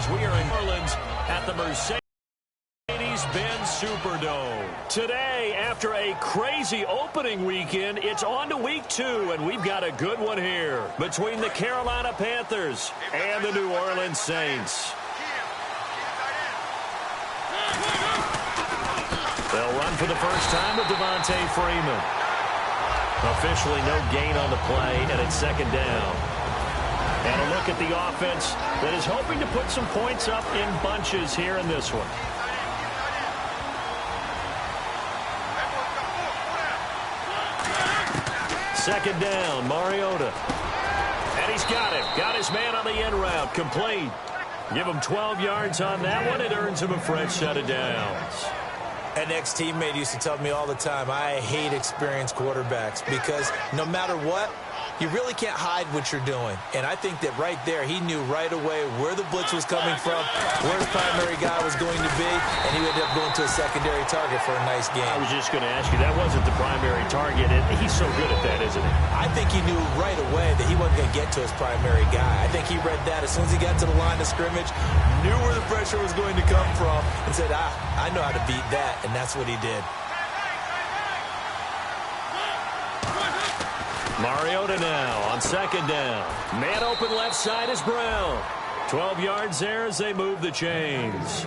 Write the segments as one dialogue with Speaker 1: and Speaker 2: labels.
Speaker 1: as we are in New Orleans at the Mercedes-Benz Superdome. Today, after a crazy opening weekend, it's on to week 2, and we've got a good one here between the Carolina Panthers and the New Orleans Saints. They'll run for the first time with Devontae Freeman. Officially no gain on the play, and it's second down. And a look at the offense that is hoping to put some points up in bunches here in this one. Second down, Mariota. And he's got it. Got his man on the end route. Complete. Give him 12 yards on that one. It earns him a fresh set of downs.
Speaker 2: An ex-teammate used to tell me all the time, I hate experienced quarterbacks because no matter what, you really can't hide what you're doing. And I think that right there, he knew right away where the blitz was coming from, where his primary guy was going to be, and he ended up going to a secondary target for a nice game.
Speaker 1: I was just going to ask you, that wasn't the primary target. He's so good at that, isn't he?
Speaker 2: I think he knew right away that he wasn't going to get to his primary guy. I think he read that as soon as he got to the line of scrimmage, knew where the pressure was going to come from, and said, I know how to beat that, and that's what he did.
Speaker 1: Mariota now on second down. Man open left side is Brown. 12 yards there as they move the chains.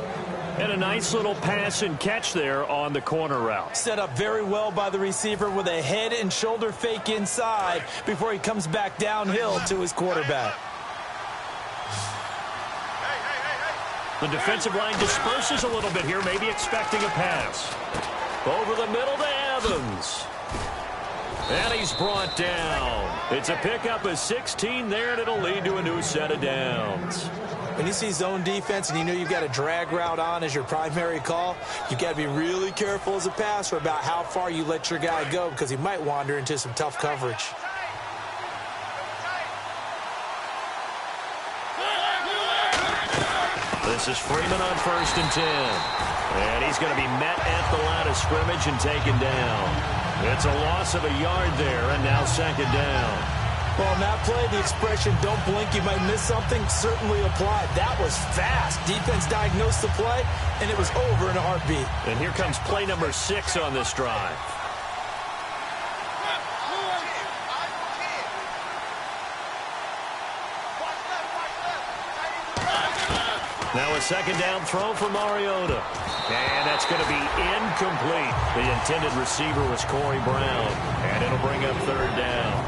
Speaker 1: And a nice little pass and catch there on the corner route.
Speaker 2: Set up very well by the receiver with a head and shoulder fake inside before he comes back downhill to his quarterback.
Speaker 1: The defensive line disperses a little bit here, maybe expecting a pass. Over the middle to Evans. And he's brought down. It's a pickup of 16 there, and it'll lead to a new set of downs.
Speaker 2: When you see zone defense and you know you've got a drag route on as your primary call, you've got to be really careful as a passer about how far you let your guy go because he might wander into some tough coverage.
Speaker 1: This is Freeman on 1st and 10. And he's going to be met at the line of scrimmage and taken down. It's a loss of a yard there, and now second down.
Speaker 2: Well, on that play, the expression, don't blink, you might miss something, certainly applied. That was fast. Defense diagnosed the play, and it was over in a heartbeat.
Speaker 1: And here comes play number 6 on this drive. Now a second down throw for Mariota. And that's going to be incomplete. The intended receiver was Corey Brown. And it'll bring up third down.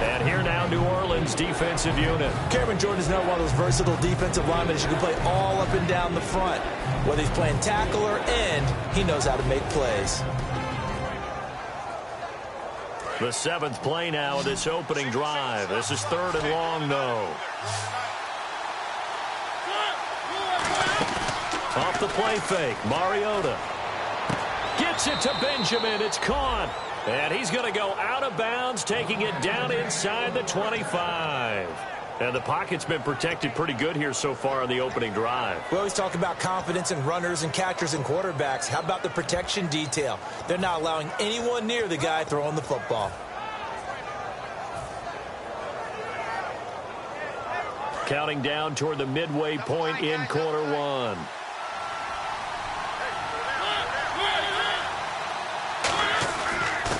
Speaker 1: And here now, New Orleans defensive unit.
Speaker 2: Cameron Jordan is now one of those versatile defensive linemen that you can play all up and down the front. Whether he's playing tackle or end, he knows how to make plays.
Speaker 1: The 7th play now of this opening drive. This is 3rd and long, though. Off the play fake, Mariota gets it to Benjamin. It's caught. And he's going to go out of bounds, taking it down inside the 25. And the pocket's been protected pretty good here so far on the opening drive.
Speaker 2: We always talk about confidence in runners and catchers and quarterbacks. How about the protection detail? They're not allowing anyone near the guy throwing the football.
Speaker 1: Counting down toward the midway point in quarter 1.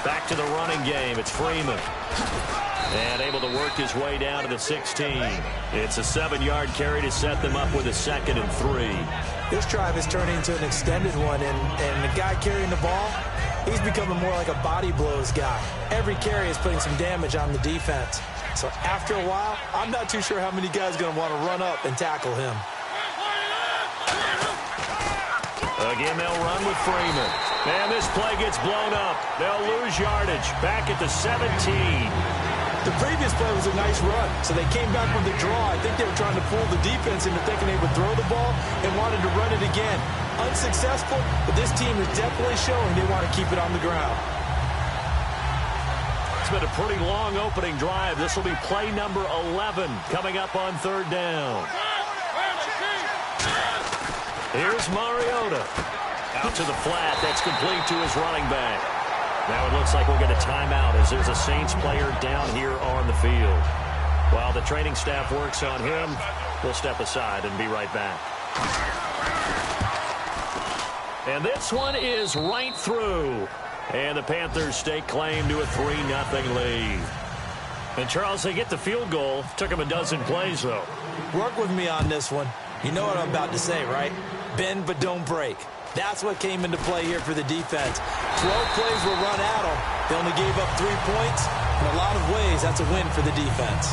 Speaker 1: Back to the running game. It's Freeman. And able to work his way down to the 16. It's a 7-yard carry to set them up with a 2nd and 3.
Speaker 2: This drive is turning into an extended one, and the guy carrying the ball, he's becoming more like a body blows guy. Every carry is putting some damage on the defense. So after a while, I'm not too sure how many guys are going to want to run up and tackle him.
Speaker 1: Again, they'll run with Freeman. And this play gets blown up. They'll lose yardage. Back at the 17.
Speaker 2: The previous play was a nice run, so they came back with the draw. I think they were trying to fool the defense into thinking they would throw the ball and wanted to run it again. Unsuccessful, but this team is definitely showing they want to keep it on the ground.
Speaker 1: It's been a pretty long opening drive. This will be play number 11 coming up on 3rd down. Here's Mariota. Out to the flat. That's complete to his running back. Now it looks like we'll get a timeout as there's a Saints player down here on the field. While the the training staff works on him. We'll step aside and be right back. And this one is right through. And the Panthers stake claim to a 3-0 lead. And, Charles, they get the field goal. Took them a dozen plays, though.
Speaker 2: Work with me on this one. You know what I'm about to say, right? Bend but don't break. That's what came into play here for the defense. 12 plays were run at them. They only gave up 3 points. In a lot of ways, that's a win for the defense.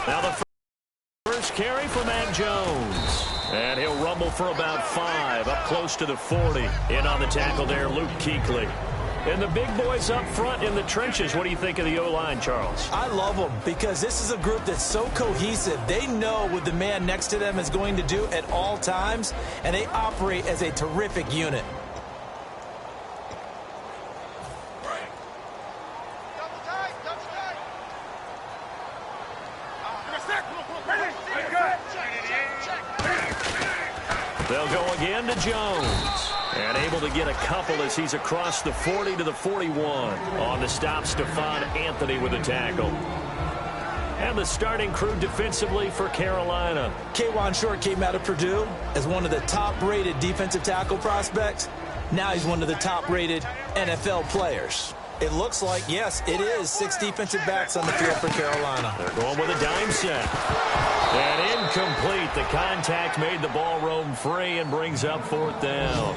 Speaker 1: Now the first carry for Matt Jones. And he'll rumble for about 5, up close to the 40. In on the tackle there, Luke Kuechly. And the big boys up front in the trenches. What do you think of the O-line, Charles?
Speaker 2: I love them because this is a group that's so cohesive. They know what the man next to them is going to do at all times, and they operate as a terrific unit.
Speaker 1: They'll go again to Jones. And able to get a couple as he's across the 40 to the 41. On the stop, Stephon Anthony with a tackle. And the starting crew defensively for Carolina.
Speaker 2: K'Wan Short came out of Purdue as one of the top-rated defensive tackle prospects. Now he's one of the top-rated NFL players. It looks like, yes, it is 6 defensive backs on the field for Carolina.
Speaker 1: They're going with a dime set. And incomplete. The contact made the ball roam free and brings up 4th down.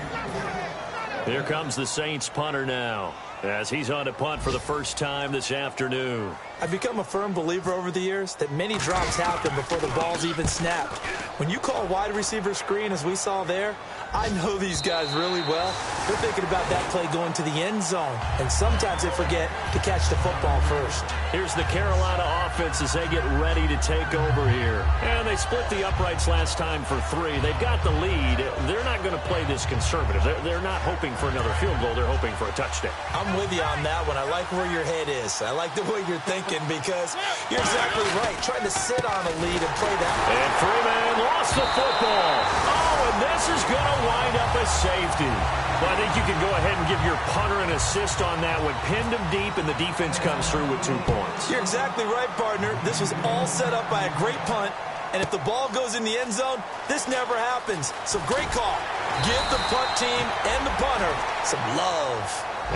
Speaker 1: Here comes the Saints punter now, as he's on to punt for the first time this afternoon.
Speaker 2: I've become a firm believer over the years that many drops happen before the ball's even snapped. When you call wide receiver screen, as we saw there, I know these guys really well. They're thinking about that play going to the end zone, and sometimes they forget to catch the football first.
Speaker 1: Here's the Carolina offense as they get ready to take over here. And they split the uprights last time for 3. They've got the lead. They're not going to play this conservative. They're not hoping for another field goal. They're hoping for a touchdown.
Speaker 2: I'm with you on that one. I like where your head is. I like the way you're thinking because you're exactly right. Trying to sit on a lead and play that.
Speaker 1: And Freeman lost the football. Oh, and this is going to wind up a safety. Well, I think you can go ahead and give your punter an assist on that one. Pinned him deep, and the defense comes through with 2 points.
Speaker 2: You're exactly right, partner. This was all set up by a great punt. And if the ball goes in the end zone, this never happens. So great call. Give the punt team and the punter some love.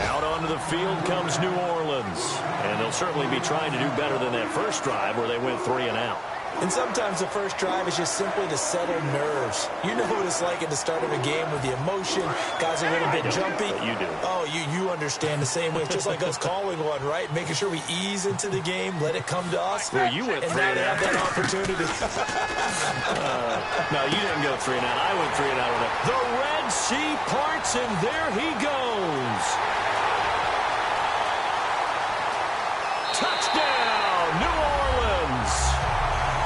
Speaker 1: Out onto the field comes New Orleans. And they'll certainly be trying to do better than that first drive where they went 3 and out.
Speaker 2: And sometimes the first drive is just simply to settle nerves. You know what it's like at the start of a game with the emotion. Guys are a little bit jumpy.
Speaker 1: You do.
Speaker 2: Oh, you understand the same way. It's just like us calling one, right? Making sure we ease into the game, let it come to us.
Speaker 1: Well, you went 3 and out.
Speaker 2: And now they have that opportunity.
Speaker 1: No, you didn't go 3 and out. I went 3 and out with it. The Red Sea parts, and there he goes. Touchdown, New Orleans.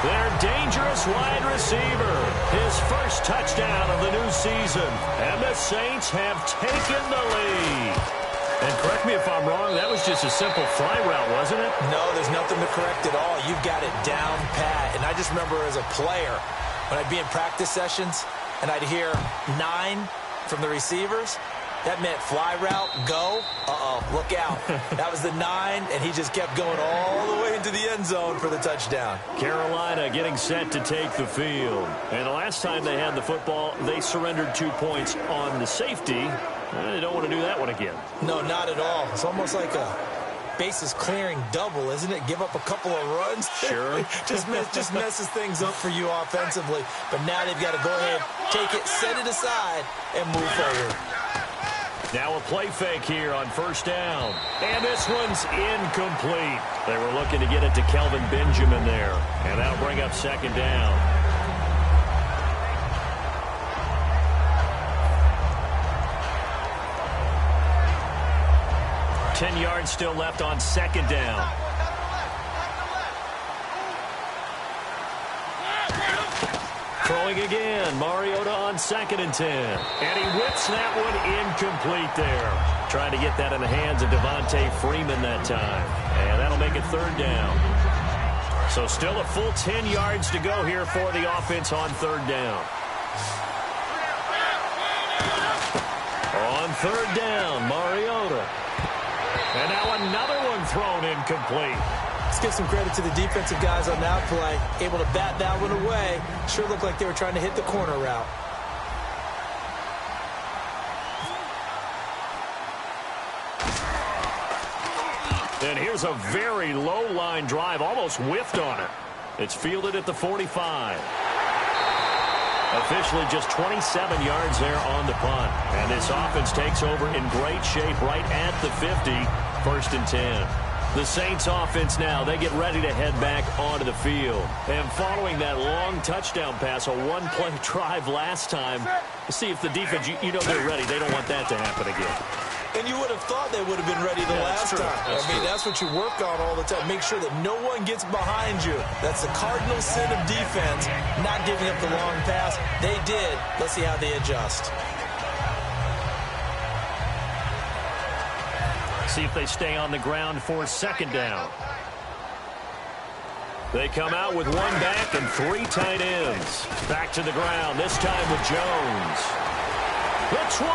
Speaker 1: Their dangerous wide receiver. His first touchdown of the new season. And the Saints have taken the lead. And correct me if I'm wrong, that was just a simple fly route, wasn't it?
Speaker 2: No, there's nothing to correct at all. You've got it down pat. And I just remember as a player, when I'd be in practice sessions, and I'd hear 9 from the receivers, that meant fly route, go. Uh-oh, look out. That was the 9, and he just kept going all the way into the end zone for the touchdown.
Speaker 1: Carolina getting set to take the field. And the last time they had the football, they surrendered 2 points on the safety. They don't want to do that one again.
Speaker 2: No, not at all. It's almost like a bases clearing double, isn't it? Give up a couple of runs.
Speaker 1: Sure.
Speaker 2: just messes things up for you offensively. But now they've got to go ahead, take it, set it aside, and move forward.
Speaker 1: Now a play fake here on first down. And this one's incomplete. They were looking to get it to Kelvin Benjamin there. And that'll bring up second down. Ten yards still left on second down. Throwing again. Mariota on 2nd and 10. And he whips that one incomplete there. Trying to get that in the hands of Devontae Freeman that time. And that'll make it 3rd down. So still a full 10 yards to go here for the offense on 3rd down. On 3rd down, Mariota. And now another one thrown incomplete.
Speaker 2: Let's give some credit to the defensive guys on that play. Able to bat that one away. Sure looked like they were trying to hit the corner route.
Speaker 1: And here's a very low line drive, almost whiffed on it. It's fielded at the 45. Officially just 27 yards there on the punt. And this offense takes over in great shape right at the 50. 1st and 10. The Saints offense now, they get ready to head back onto the field. And following that long touchdown pass, a one-play drive last time, see if the defense, you know they're ready. They don't want that to happen again.
Speaker 2: And you would have thought they would have been ready the last time. That's what you work on all the time. Make sure that no one gets behind you. That's the cardinal sin of defense, not giving up the long pass. They did. Let's see how they adjust.
Speaker 1: See if they stay on the ground for 2nd down. They come out with one back and 3 tight ends. Back to the ground, this time with Jones. The 20.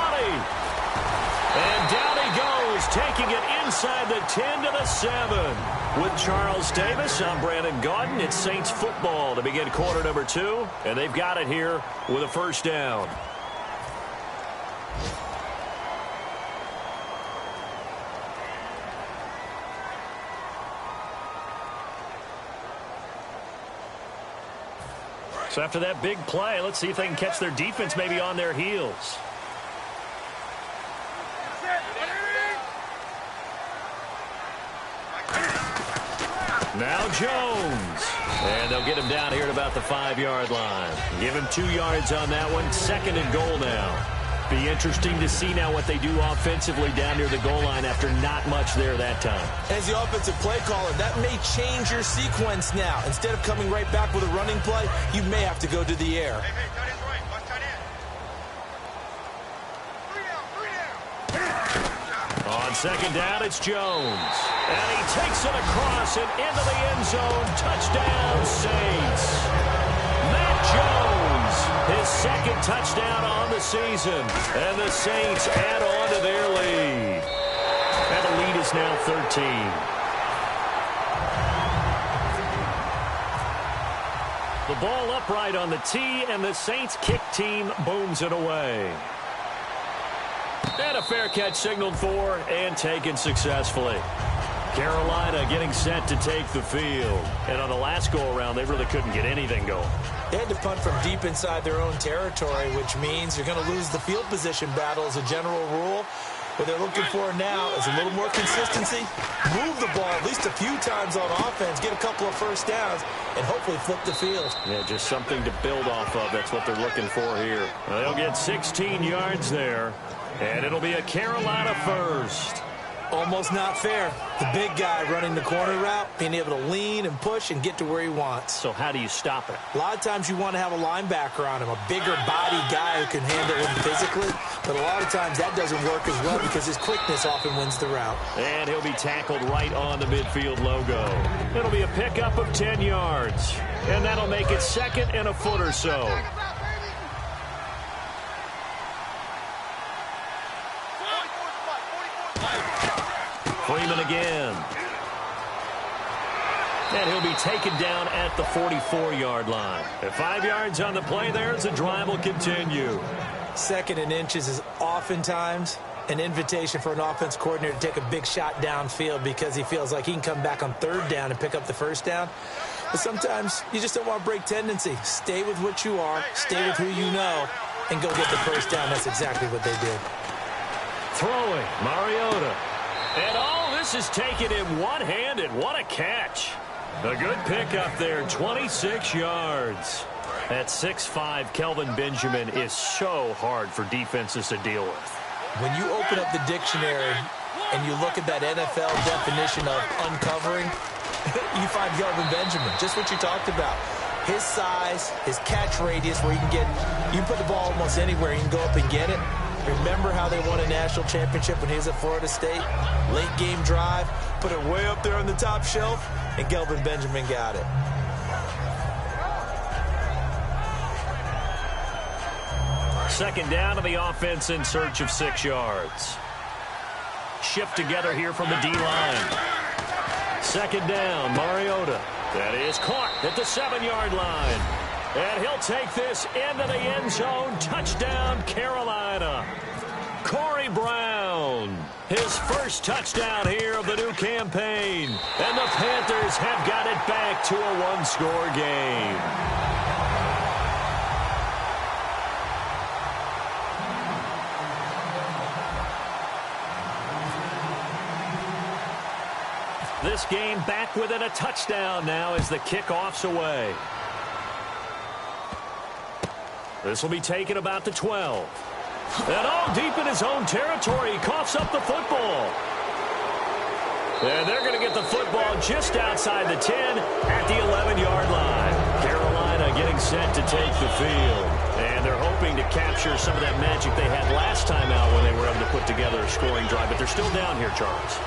Speaker 1: And down he goes, taking it inside the 10 to the 7. With Charles Davis, I'm Brandon Gaudin. It's Saints football to begin quarter number 2. And they've got it here with a 1st down. So after that big play, let's see if they can catch their defense maybe on their heels. Now Jones. And they'll get him down here at about the 5-yard line. Give him 2 yards on that one. 2nd and goal now. Be interesting to see now what they do offensively down near the goal line after not much there that time.
Speaker 2: As the offensive play caller, that may change your sequence now. Instead of coming right back with a running play, you may have to go to the air.
Speaker 1: On 2nd down, it's Jones. And he takes it across and into the end zone. Touchdown, Saints. Matt Jones, his 2nd touchdown on the season. And the Saints add on to their lead. And the lead is now 13. The ball upright on the tee, and the Saints kick team booms it away. And a fair catch signaled for and taken successfully. Carolina getting set to take the field. And on the last go-around, they really couldn't get anything going.
Speaker 2: They had to punt from deep inside their own territory, which means you're going to lose the field position battle as a general rule. What they're looking for now is a little more consistency. Move the ball at least a few times on offense, get a couple of 1st downs, and hopefully flip the field.
Speaker 1: Yeah, just something to build off of. That's what they're looking for here. Well, they'll get 16 yards there, and it'll be a Carolina 1st.
Speaker 2: Almost not fair. The big guy running the corner route, being able to lean and push and get to where he wants.
Speaker 1: So how do you stop it?
Speaker 2: A lot of times you want to have a linebacker on him, a bigger body guy who can handle him physically. But a lot of times that doesn't work as well because his quickness often wins the route.
Speaker 1: And he'll be tackled right on the midfield logo. It'll be a pickup of 10 yards. And that'll make it 2nd and a foot or so. Freeman again. And he'll be taken down at the 44-yard line. At 5 yards on the play there, the drive will continue.
Speaker 2: 2nd and inches is oftentimes an invitation for an offense coordinator to take a big shot downfield because he feels like he can come back on 3rd down and pick up the 1st down. But sometimes you just don't want to break tendency. Stay with what you are, stay with who you know, and go get the 1st down. That's exactly what they did.
Speaker 1: Throwing, Mariota. And all this is taken in one-handed. What a catch. A good pickup there, 26 yards. At 6'5", Kelvin Benjamin is so hard for defenses to deal with.
Speaker 2: When you open up the dictionary and you look at that NFL definition of uncovering, you find Kelvin Benjamin, just what you talked about. his size, his catch radius, where you can put the ball almost anywhere. You can go up and get it. Remember how they won a national championship when he was at Florida State? Late game drive, put it way up there on the top shelf, and Kelvin Benjamin got it.
Speaker 1: Second down to the offense in search of 6 yards. Shift together here from the D-line. Second down, Mariota. That is caught at the 7-yard line. And he'll take this into the end zone. Touchdown, Carolina. Corey Brown, his first touchdown here of the new campaign. And the Panthers have got it back to a one-score game. This game back within a touchdown now as the kickoff's away. This will be taken about the 12. And all deep in his own territory, he coughs up the football. And they're going to get the football just outside the 10 at the 11-yard line. Carolina getting set to take the field. And they're hoping to capture some of that magic they had last time out when they were able to put together a scoring drive. But they're still down here, Charles.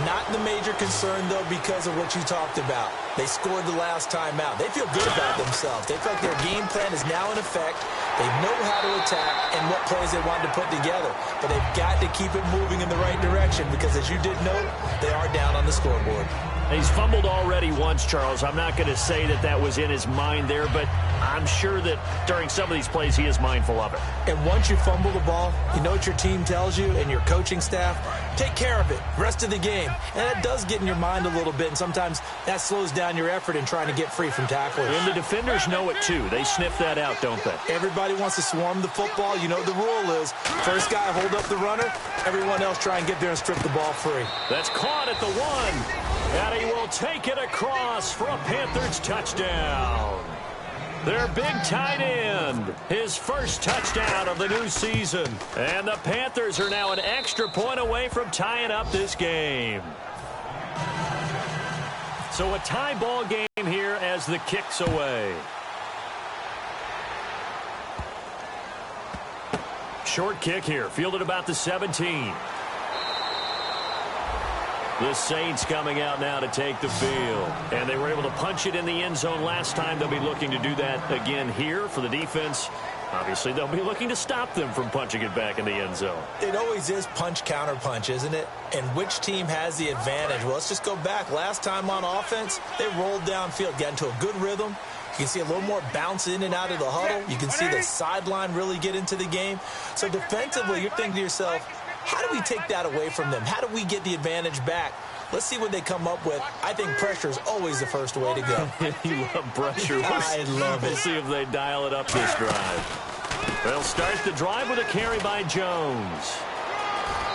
Speaker 2: Not the major concern, though, because of what you talked about. They scored the last time out. They feel good about themselves. They feel like their game plan is now in effect. They know how to attack and what plays they want to put together. But they've got to keep it moving in the right direction because, as you did note, they are down on the scoreboard.
Speaker 1: He's fumbled already once, Charles. I'm not going to say that that was in his mind there, but I'm sure that during some of these plays he is mindful of it.
Speaker 2: And once you fumble the ball, you know what your team tells you and your coaching staff? Take care of it rest of the game. And it does get in your mind a little bit, and sometimes that slows down your effort in trying to get free from tacklers.
Speaker 1: And the defenders know it too. They sniff that out, don't they?
Speaker 2: Everybody wants to swarm the football. You know what the rule is. First guy hold up the runner. Everyone else try and get there and strip the ball free.
Speaker 1: That's caught at the 1. And he will take it across for a Panthers touchdown. Their big tight end, his first touchdown of the new season. And the Panthers are now an extra point away from tying up this game. So a tie ball game here as the kick's away. Short kick here, fielded about the 17. The Saints coming out now to take the field. And they were able to punch it in the end zone last time. They'll be looking to do that again here for the defense. Obviously, they'll be looking to stop them from punching it back in the end zone.
Speaker 2: It always is punch, counter punch, isn't it? And which team has the advantage? Well, let's just go back. Last time on offense, they rolled downfield, got into a good rhythm. You can see a little more bounce in and out of the huddle. You can see the sideline really get into the game. So defensively, you're thinking to yourself, how do we take that away from them? How do we get the advantage back? Let's see what they come up with. I think pressure is always the first way to go.
Speaker 1: You love pressure.
Speaker 2: I love it.
Speaker 1: We'll see if they dial it up this drive. They'll start the drive with a carry by Jones.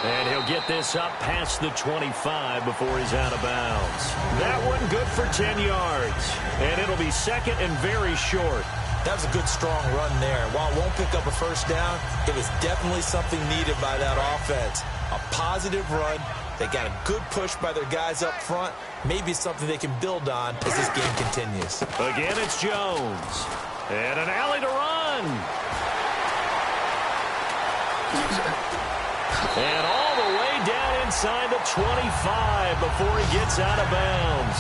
Speaker 1: And he'll get this up past the 25 before he's out of bounds. That one good for 10 yards. And it'll be second and very short.
Speaker 2: That was a good, strong run there. While it won't pick up a first down, it was definitely something needed by that offense. A positive run. They got a good push by their guys up front. Maybe something they can build on as this game continues.
Speaker 1: Again, it's Jones. And an alley to run. And all the way down inside the 25 before he gets out of bounds.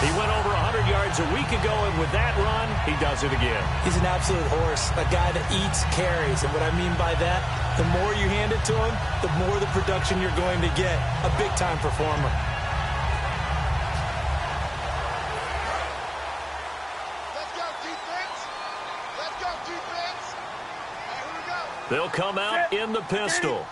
Speaker 1: He went over 100 yards a week ago, and with that run, he does it again.
Speaker 2: He's an absolute horse, a guy that eats carries. And what I mean by that, the more you hand it to him, the more the production you're going to get. A big-time performer.
Speaker 3: Let's go, defense. Let's go, defense. All right, here we go.
Speaker 1: They'll come out in the pistol.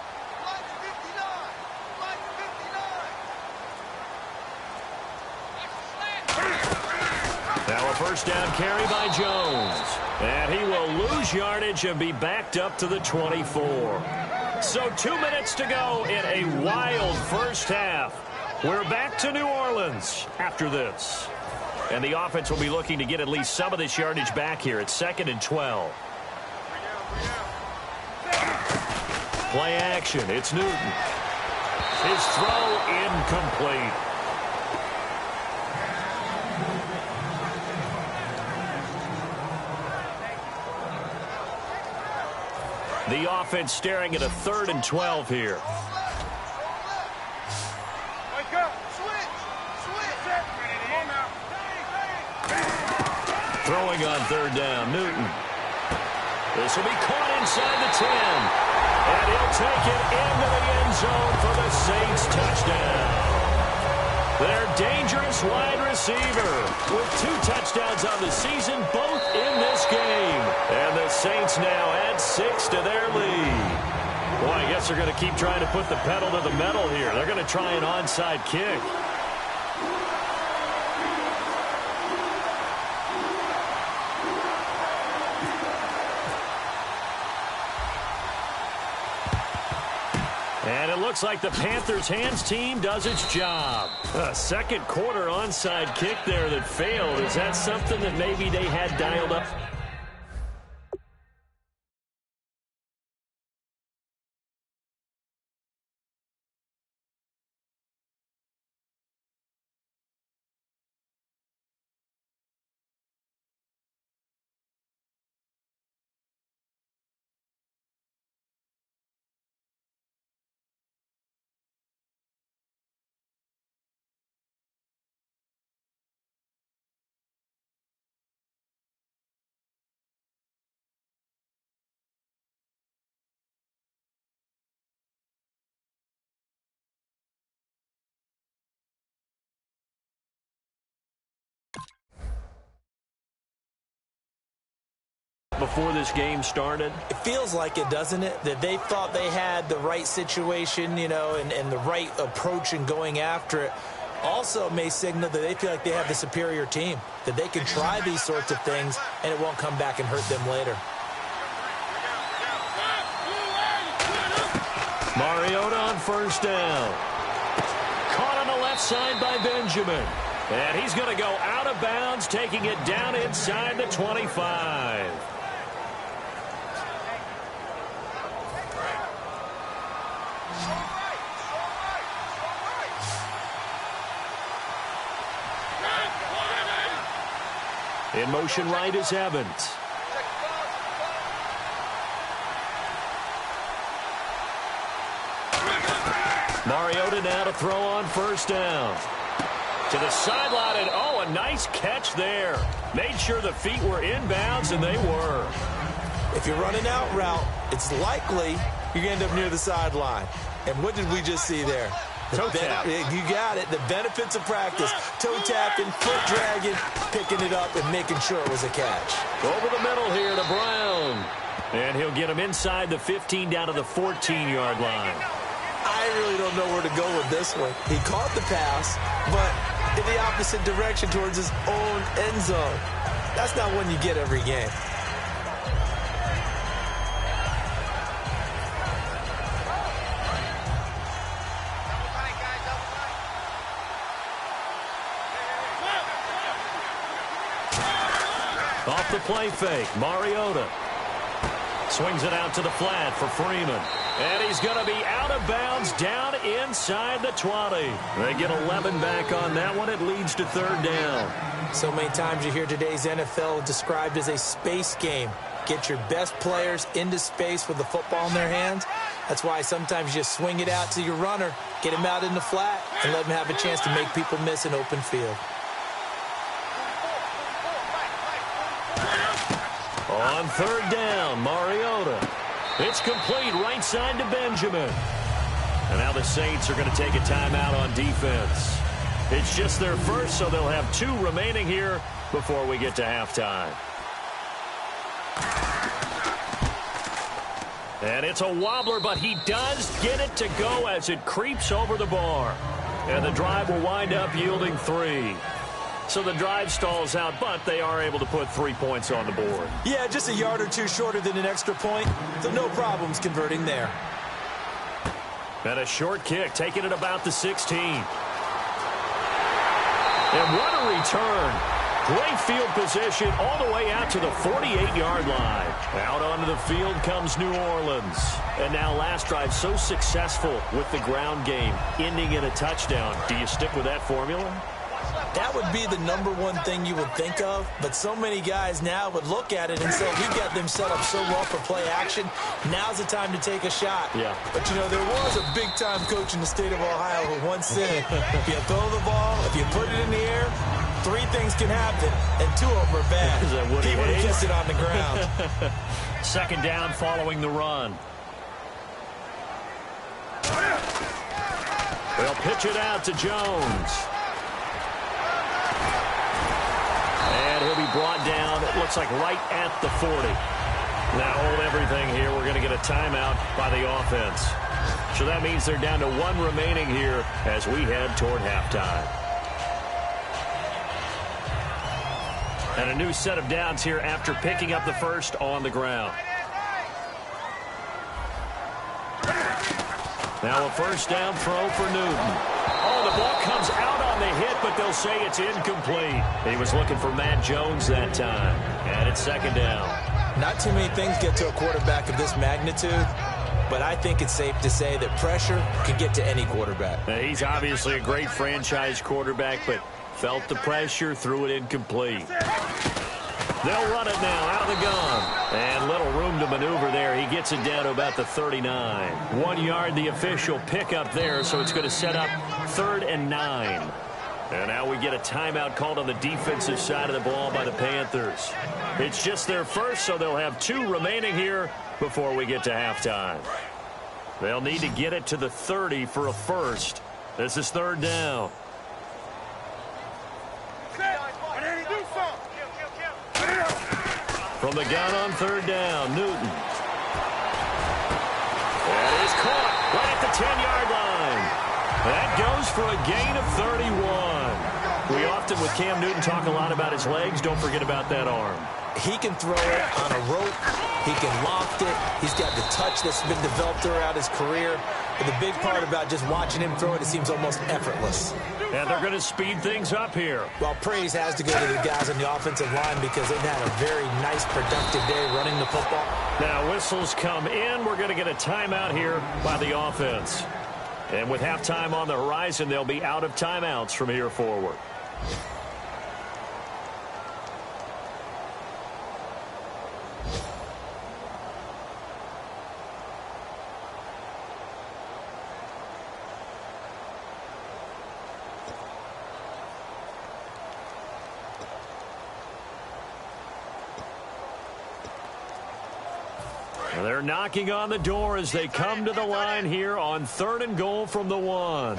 Speaker 1: Now a first down carry by Jones. And he will lose yardage and be backed up to the 24. So 2 minutes to go in a wild first half. We're back to New Orleans after this. And the offense will be looking to get at least some of this yardage back here. It's 2nd and 12. Play action. It's Newton. His throw incomplete. The offense staring at a 3rd and 12 here.
Speaker 3: Wake up. Switch.
Speaker 1: Throwing on 3rd down, Newton. This will be caught inside the 10. And he'll take it into the end zone for the Saints touchdown. Their dangerous wide receiver with 2 touchdowns on the season, both in this game. And the Saints now add 6 to their lead. Boy, I guess they're going to keep trying to put the pedal to the metal here. They're going to try an onside kick. And it looks like the Panthers' hands team does its job. A second quarter onside kick there that failed. Is that something that maybe they had dialed up? Before this game started?
Speaker 2: It feels like it, doesn't it? That they thought they had the right situation, you know, and the right approach in going after it. Also may signal that they feel like they have the superior team, that they can try these sorts of things and it won't come back and hurt them later.
Speaker 1: Mariota on 1st down. Caught on the left side by Benjamin. And he's going to go out of bounds, taking it down inside the 25. In motion right is Evans. Mariota now to throw on 1st down. To the sideline, and oh, a nice catch there. Made sure the feet were inbounds, and they were.
Speaker 2: If you're running out route, it's likely you're going to end up near the sideline. And what did we just see there?
Speaker 1: Toe tap.
Speaker 2: You got it. The benefits of practice. Toe tapping, foot dragging, picking it up, and making sure it was a catch.
Speaker 1: Over the middle here to Brown. And he'll get him inside the 15 down to the 14-yard line.
Speaker 2: I really don't know where to go with this one. He caught the pass, but in the opposite direction towards his own end zone. That's not one you get every game.
Speaker 1: Off the play fake, Mariota. Swings it out to the flat for Freeman. And he's going to be out of bounds down inside the 20. They get 11 back on that one. It leads to 3rd down.
Speaker 2: So many times you hear today's NFL described as a space game. Get your best players into space with the football in their hands. That's why sometimes you just swing it out to your runner, get him out in the flat, and let him have a chance to make people miss an open field.
Speaker 1: On 3rd down, Mariota. It's complete right side to Benjamin. And now the Saints are going to take a timeout on defense. It's just their first, so they'll have 2 remaining here before we get to halftime. And it's a wobbler, but he does get it to go as it creeps over the bar. And the drive will wind up yielding 3. So the drive stalls out, but they are able to put 3 points on the board.
Speaker 2: Yeah, just a yard or 2 shorter than an extra point, so no problems converting there.
Speaker 1: And a short kick, taking it about the 16. And what a return. Great field position all the way out to the 48-yard line. Out onto the field comes New Orleans. And now last drive so successful with the ground game, ending in a touchdown. Do you stick with that formula?
Speaker 2: That would be the number one thing you would think of, but so many guys now would look at it and say, we've got them set up so well for play action. Now's the time to take a shot.
Speaker 1: Yeah.
Speaker 2: But, you know, there was a big-time coach in the state of Ohio who once said, if you throw the ball, if you put it in the air, 3 things can happen, and 2 of them are bad. He would have kissed it on the ground.
Speaker 1: Second down following the run. They'll pitch it out to Jones. And he'll be brought down, it looks like right at the 40. Now hold everything here. We're going to get a timeout by the offense. So that means they're down to 1 remaining here as we head toward halftime. And a new set of downs here after picking up the first on the ground. Now a first down throw for Newton. Oh, the ball comes out on the hit, but they'll say it's incomplete. He was looking for Matt Jones that time. And it's second down.
Speaker 2: Not too many things get to a quarterback of this magnitude, but I think it's safe to say that pressure can get to any quarterback.
Speaker 1: Now, he's obviously a great franchise quarterback, but felt the pressure, threw it incomplete. They'll run it now out of the gun. And little room to maneuver there. He gets it down to about the 39. 1 yard, the official pickup there, so it's going to set up 3rd and 9. And now we get a timeout called on the defensive side of the ball by the Panthers. It's just their first, so they'll have 2 remaining here before we get to halftime. They'll need to get it to the 30 for a first. This is 3rd down. From the gun on 3rd down, Newton. That is caught right at the 10-yard line. That goes for a gain of 31. We often, with Cam Newton, talk a lot about his legs. Don't forget about that arm.
Speaker 2: He can throw it on a rope. He can loft it. He's got the touch that's been developed throughout his career. But the big part about just watching him throw it, it seems almost effortless.
Speaker 1: And they're going to speed things up here.
Speaker 2: Well, praise has to go to the guys on the offensive line because they've had a very nice, productive day running the football.
Speaker 1: Now, whistles come in. We're going to get a timeout here by the offense. And with halftime on the horizon, they'll be out of timeouts from here forward. They're knocking on the door as they come to the line here on 3rd and goal from the 1.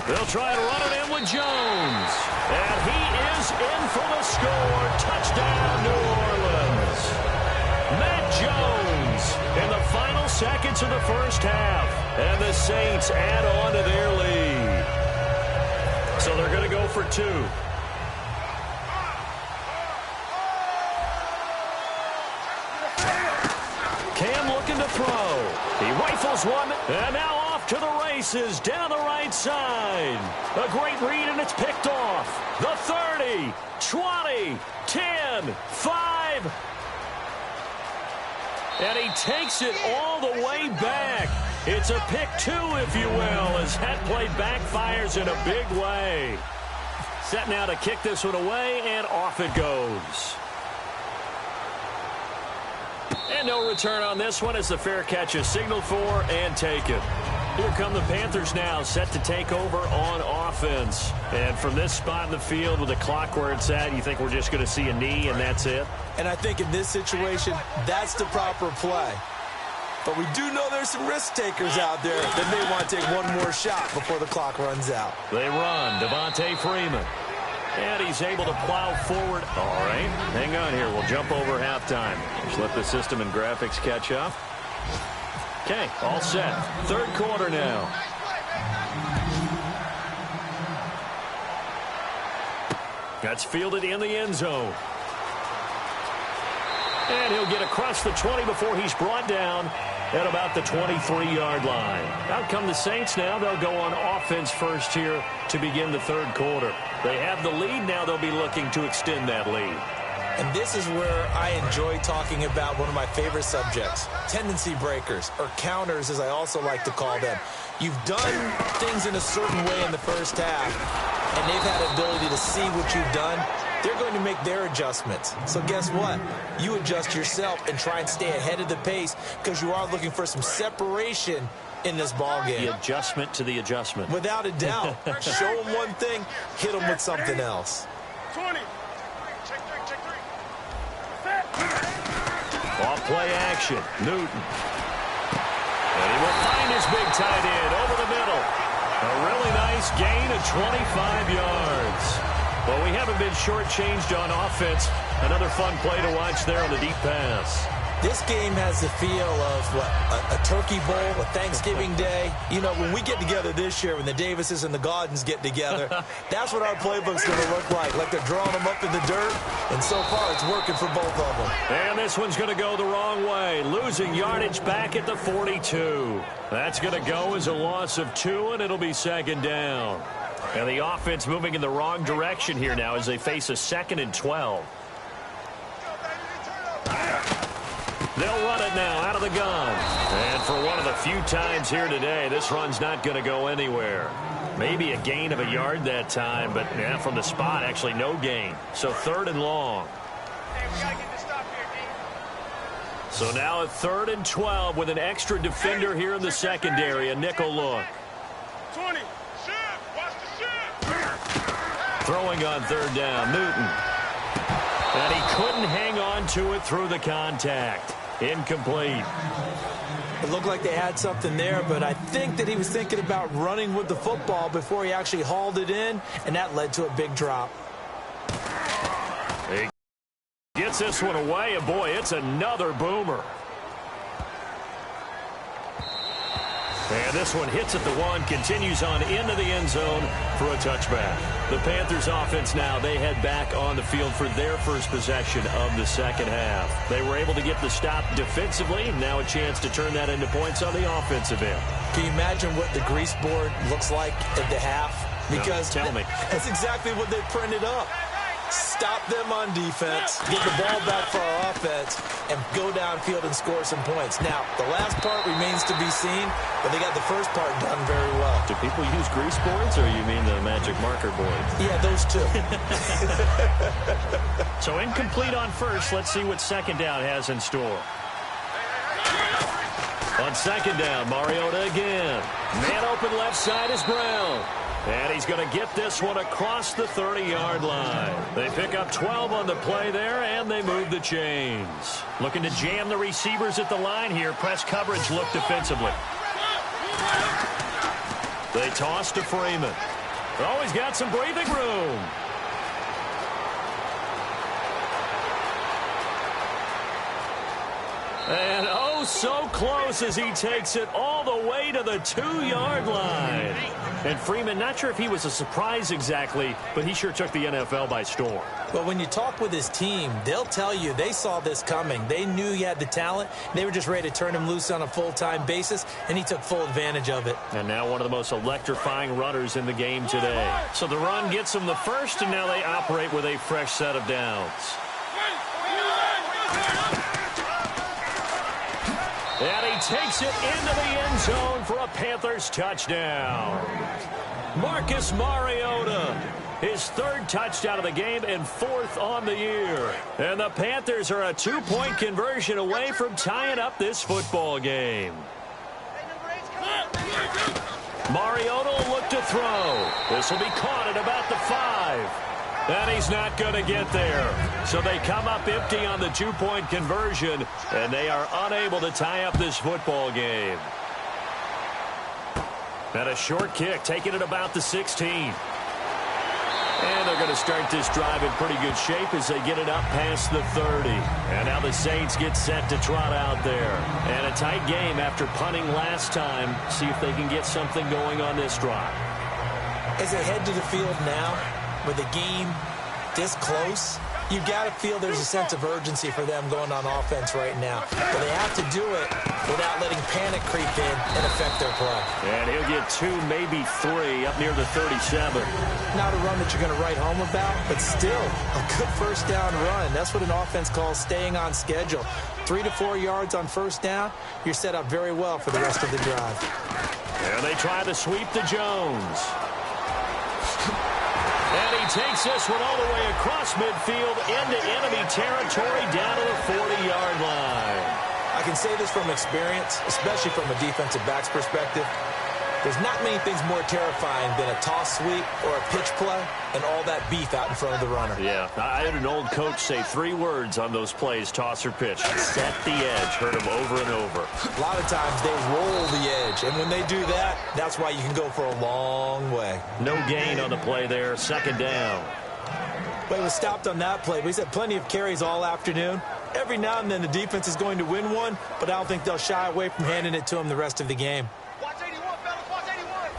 Speaker 1: They'll try and run it in with Jones. And he is in for the score. Touchdown, New Orleans. Matt Jones in the final seconds of the first half. And the Saints add on to their lead. So they're going to go for 2. Cam looking to throw. He rifles one, and now off to the races down the right side. A great read, and it's picked off. The 30, 20, 10, 5. And he takes it all the way back. It's a pick 2, if you will, as that play backfires in a big way. Set now to kick this one away, and off it goes. And no return on this one as the fair catch is signaled for and taken. Here come the Panthers now, set to take over on offense. And from this spot in the field with the clock where it's at, you think we're just going to see a knee and that's it?
Speaker 2: And I think in this situation, that's the proper play. But we do know there's some risk takers out there that may want to take one more shot before the clock runs out.
Speaker 1: They run. Devontae Freeman. And he's able to plow forward. All right, hang on here. We'll jump over halftime. Just let the system and graphics catch up. Okay, all set. 3rd quarter now. That's fielded in the end zone. And he'll get across the 20 before he's brought down at about the 23-yard line. Out come the Saints now. They'll go on offense first here to begin the 3rd quarter. They have the lead now. They'll be looking to extend that lead.
Speaker 2: And this is where I enjoy talking about one of my favorite subjects, tendency breakers, or counters, as I also like to call them. You've done things in a certain way in the first half, and they've had the ability to see what you've done. They're going to make their adjustments. So guess what? You adjust yourself and try and stay ahead of the pace because you are looking for some separation in this ball game.
Speaker 1: The adjustment to the adjustment.
Speaker 2: Without a doubt. Show them one thing, hit them with something else.
Speaker 3: 20. Check three.
Speaker 1: Off play action. Newton. And he will find his big tight end over the middle. A really nice gain of 25 yards. Well, we haven't been shortchanged on offense. Another fun play to watch there on the deep pass.
Speaker 2: This game has the feel of, what, a turkey bowl, a Thanksgiving day. You know, when we get together this year, when the Davises and the Gaudens get together, that's what our playbook's going to look like they're drawing them up in the dirt. And so far, it's working for both of them.
Speaker 1: And this one's going to go the wrong way, losing yardage back at the 42. That's going to go as a loss of 2, and it'll be second down. And the offense moving in the wrong direction here now as they face a 2nd and 12. They'll run it now out of the gun. And for one of the few times here today, this run's not going to go anywhere. Maybe a gain of a yard that time, but yeah, from the spot, actually no gain. So 3rd and long. So now a 3rd and 12 with an extra defender here in the secondary, a nickel look.
Speaker 3: 20. Watch the shift.
Speaker 1: Throwing on 3rd down, Newton. And he couldn't hang on to it through the contact. Incomplete.
Speaker 2: It looked like they had something there, but I think that he was thinking about running with the football before he actually hauled it in, and that led to a big drop.
Speaker 1: He gets this one away, and boy, it's another boomer. And this one hits at the 1, continues on into the end zone for a touchback. The Panthers offense now, they head back on the field for their first possession of the second half. They were able to get the stop defensively. Now a chance to turn that into points on the offensive end.
Speaker 2: Can you imagine what the grease board looks like at the half? Because
Speaker 1: no, tell me.
Speaker 2: That's exactly what they printed up. Stop them on defense, get the ball back for our offense, and go downfield and score some points. Now, the last part remains to be seen, but they got the first part done very well.
Speaker 1: Do people use grease boards, or you mean the magic marker boards?
Speaker 2: Yeah, those two.
Speaker 1: So incomplete on first. Let's see what second down has in store. On second down, Mariota again. Man open left side is Brown. And he's going to get this one across the 30-yard line. They pick up 12 on the play there, and they move the chains. Looking to jam the receivers at the line here. Press coverage look defensively. They toss to Freeman. Oh, he's got some breathing room. And oh, so close as he takes it all the way to the 2-yard line. And Freeman, not sure if he was a surprise exactly, but he sure took the NFL by storm.
Speaker 2: Well, when you talk with his team, they'll tell you they saw this coming. They knew he had the talent. They were just ready to turn him loose on a full-time basis, and he took full advantage of it.
Speaker 1: And now one of the most electrifying runners in the game today. So the run gets them the first, and now they operate with a fresh set of downs. And he takes it into the end zone for a Panthers touchdown. Marcus Mariota, his 3rd touchdown of the game and 4th on the year. And the Panthers are a 2-point conversion away from tying up this football game. Mariota will look to throw. This will be caught at about the 5. And he's not going to get there. So they come up empty on the 2-point conversion, and they are unable to tie up this football game. And a short kick, taking it about the 16. And they're going to start this drive in pretty good shape as they get it up past the 30. And now the Saints get set to trot out there. And a tight game after punting last time. See if they can get something going on this drive.
Speaker 2: As they head to the field now, with the game this close, you've got to feel there's a sense of urgency for them going on offense right now. But they have to do it without letting panic creep in and affect their play.
Speaker 1: And he'll get 2, maybe 3 up near the 37.
Speaker 2: Not a run that you're going to write home about, but still a good first down run. That's what an offense calls staying on schedule. 3 to 4 yards on first down, you're set up very well for the rest of the drive.
Speaker 1: And they try to sweep to Jones. And he takes this one all the way across midfield into enemy territory down to the 40-yard line.
Speaker 2: I can say this from experience, especially from a defensive back's perspective. There's not many things more terrifying than a toss sweep or a pitch play and all that beef out in front of the runner.
Speaker 1: Yeah, I had an old coach say 3 words on those plays, toss or pitch. Set the edge. Heard him over and over.
Speaker 2: A lot of times they roll the edge, and when they do that, that's why you can go for a long way.
Speaker 1: No gain on the play there. Second down.
Speaker 2: Well, he was stopped on that play, but he's had plenty of carries all afternoon. Every now and then the defense is going to win one, but I don't think they'll shy away from handing it to him the rest of the game.
Speaker 3: Watch 81, fellas. Watch 81.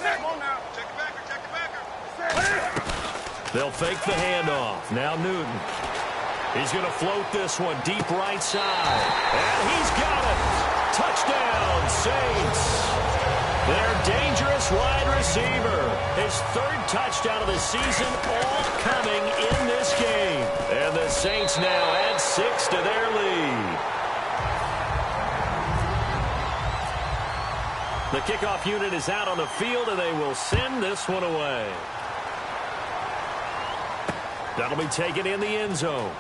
Speaker 3: Come on now. Check the backer. Check the backer.
Speaker 1: They'll fake the handoff. Now Newton. He's going to float this one deep right side. And he's got it. Touchdown, Saints. Their dangerous wide receiver. His 3rd touchdown of the season, all coming in this game. And the Saints now add 6 to their lead. The kickoff unit is out on the field, and they will send this one away. That'll be taken in the end zone.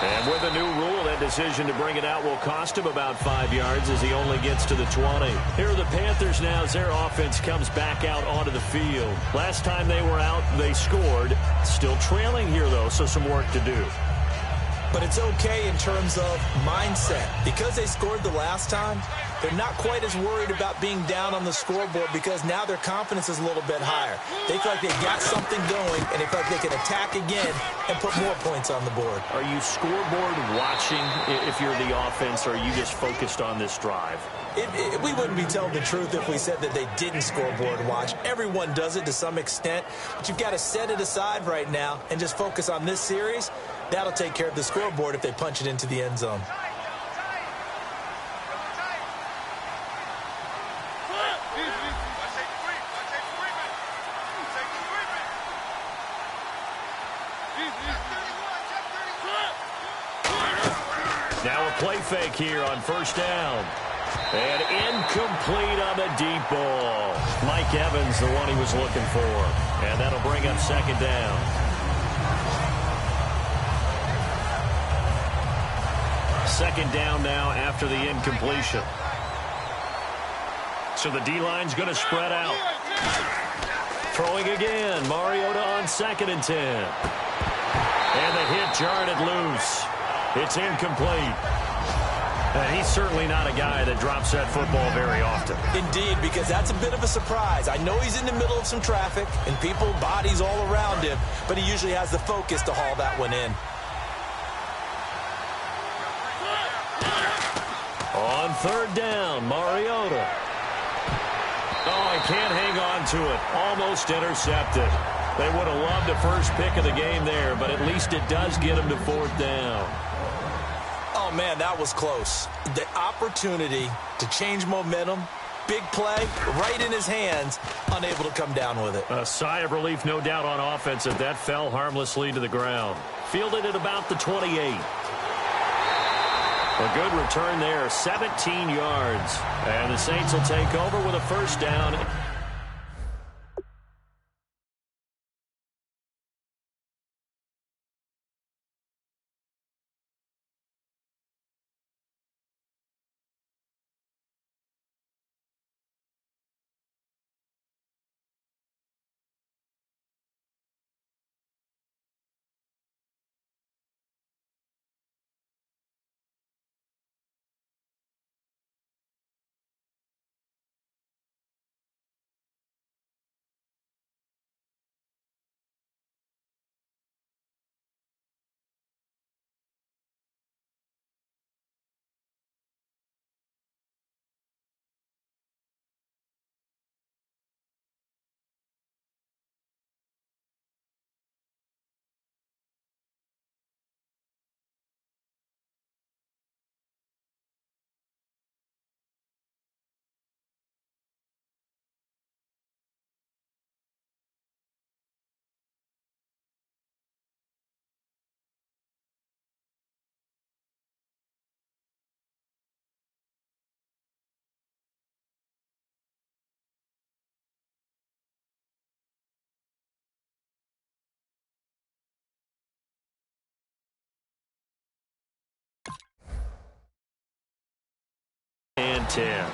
Speaker 1: And with a new rule, that decision to bring it out will cost him about 5 yards as he only gets to the 20. Here are the Panthers now as their offense comes back out onto the field. Last time they were out, they scored. Still trailing here, though, so some work to do.
Speaker 2: But it's okay in terms of mindset. Because they scored the last time, they're not quite as worried about being down on the scoreboard because now their confidence is a little bit higher. They feel like they've got something going, and they feel like they can attack again and put more points on the board.
Speaker 1: Are you scoreboard watching if you're the offense, or are you just focused on this drive?
Speaker 2: We wouldn't be telling the truth if we said that they didn't scoreboard watch. Everyone does it to some extent, but you've got to set it aside right now and just focus on this series. That'll take care of the scoreboard if they punch it into the end zone.
Speaker 1: Now a play fake here on first down. And incomplete on the deep ball. Mike Evans, the one he was looking for. And that'll bring up second down. Second down now after the incompletion. So the D-line's going to spread out. Throwing again. Mariota on 2nd and 10. And the hit jarred it loose. It's incomplete. And he's certainly not a guy that drops that football very often.
Speaker 2: Indeed, because that's a bit of a surprise. I know he's in the middle of some traffic and people, bodies all around him, but he usually has the focus to haul that one in.
Speaker 1: On 3rd down, Mariota. Oh, he can't hang on to it. Almost intercepted. They would have loved the first pick of the game there, but at least it does get him to 4th down.
Speaker 2: Oh, man, that was close. The opportunity to change momentum, big play, right in his hands, unable to come down with it.
Speaker 1: A sigh of relief, no doubt, on offense if that fell harmlessly to the ground. Fielded at about the 28. A good return there, 17 yards. And the Saints will take over with a first down. 10.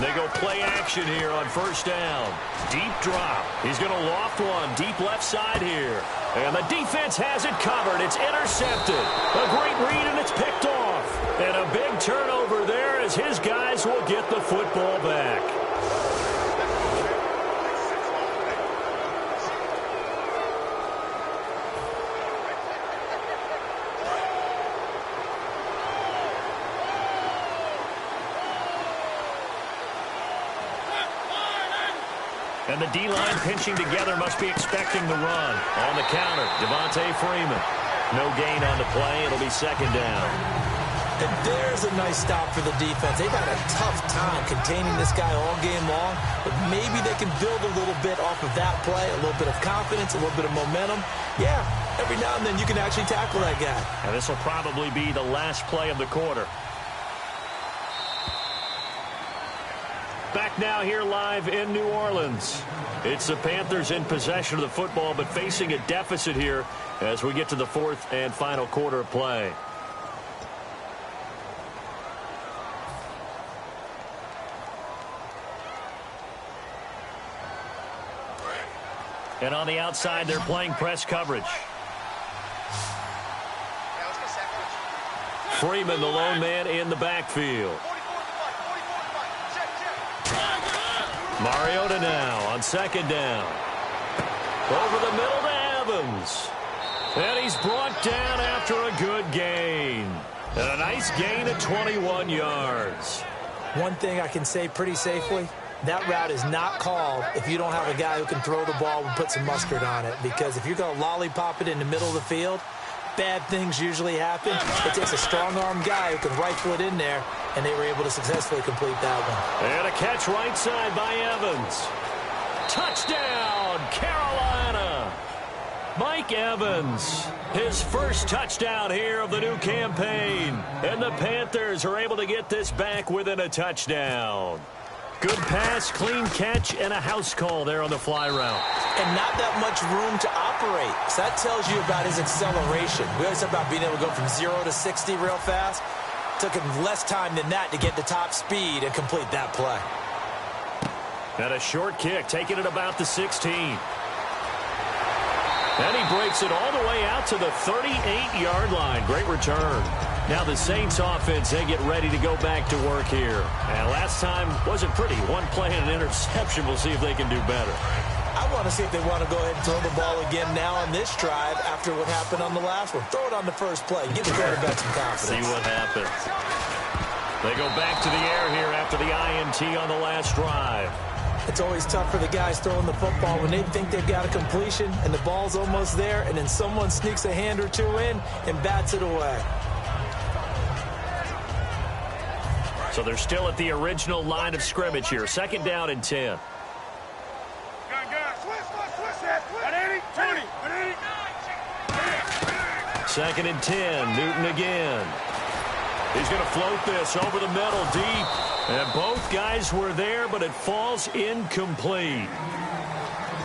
Speaker 1: They go play action here on first down. Deep drop. He's going to loft one deep left side here. And the defense has it covered. It's intercepted. A great read, and it's picked off. And a big turnover there as his guys will get the football back. And the D-line pinching together must be expecting the run. On the counter, Freeman. No gain on the play. It'll be second down.
Speaker 2: And there's a nice stop for the defense. They've had a tough time containing this guy all game long, but maybe they can build a little bit off of that play, a little bit of confidence, a little bit of momentum. Yeah, every now and then you can actually tackle that guy.
Speaker 1: And this will probably be the last play of the quarter. Back now here live in New Orleans. It's the Panthers in possession of the football, but facing a deficit here as we get to the fourth and final quarter of play. And on the outside, they're playing press coverage. Freeman, the lone man in the backfield. Mariota now on second down. Over the middle to Evans. And he's brought down after a good gain. And a nice gain of 21 yards.
Speaker 2: One thing I can say pretty safely, that route is not called if you don't have a guy who can throw the ball and put some mustard on it. Because if you're going to lollipop it in the middle of the field, bad things usually happen. It takes a strong-arm guy who can rifle it in there, and they were able to successfully complete that one.
Speaker 1: And a catch right side by Evans. Touchdown, Carolina. Mike Evans, his first touchdown here of the new campaign. And the Panthers are able to get this back within a touchdown. Good pass, clean catch, and a house call there on the fly route.
Speaker 2: And not that much room to operate. So that tells you about his acceleration. We always talk about being able to go from 0 to 60 real fast. Took him less time than that to get the top speed and complete that play.
Speaker 1: And a short kick, taking it about the 16. And he breaks it all the way out to the 38-yard line. Great return. Now the Saints offense, they get ready to go back to work here. And last time wasn't pretty. One play and an interception. We'll see if they can do better.
Speaker 2: I want to see if they want to go ahead and throw the ball again now on this drive after what happened on the last one. Throw it on the first play. Give the quarterback some confidence.
Speaker 1: See what happens. They go back to the air here after the INT on the last drive.
Speaker 2: It's always tough for the guys throwing the football when they think they've got a completion and the ball's almost there, and then someone sneaks a hand or two in and bats it away.
Speaker 1: So they're still at the original line of scrimmage here. Second down and 10. Second and 10. Newton again. He's going to float this over the middle deep. And both guys were there, but it falls incomplete.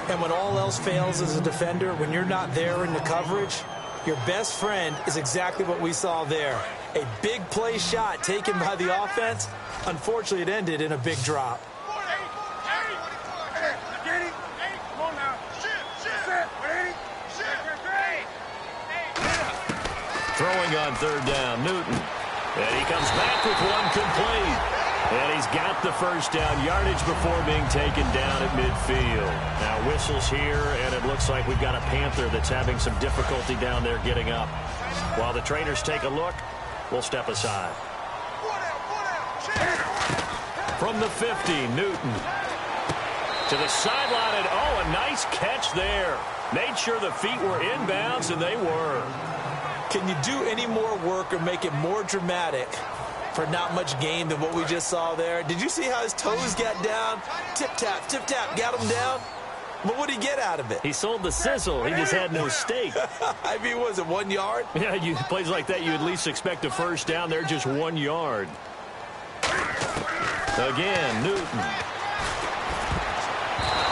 Speaker 2: And when all else fails as a defender, when you're not there in the coverage, your best friend is exactly what we saw there. A big play shot taken by the offense. Unfortunately, it ended in a big drop.
Speaker 1: Throwing on third down, Newton. And he comes back with one complete. And he's got the first down, yardage before being taken down at midfield. Now whistles here, and it looks like we've got a Panther that's having some difficulty down there getting up. While the trainers take a look, we'll step aside. From the 50, Newton. To the sideline, and oh, a nice catch there. Made sure the feet were inbounds, and they were.
Speaker 2: Can you do any more work or make it more dramatic for not much gain than what we just saw there? Did you see how his toes got down? Tip-tap, got him down. But what did he get out of it?
Speaker 1: He sold the sizzle. He just had no steak.
Speaker 2: I mean, was it 1 yard?
Speaker 1: Yeah, plays like that, you at least expect a first down. They're just 1 yard. Again, Newton.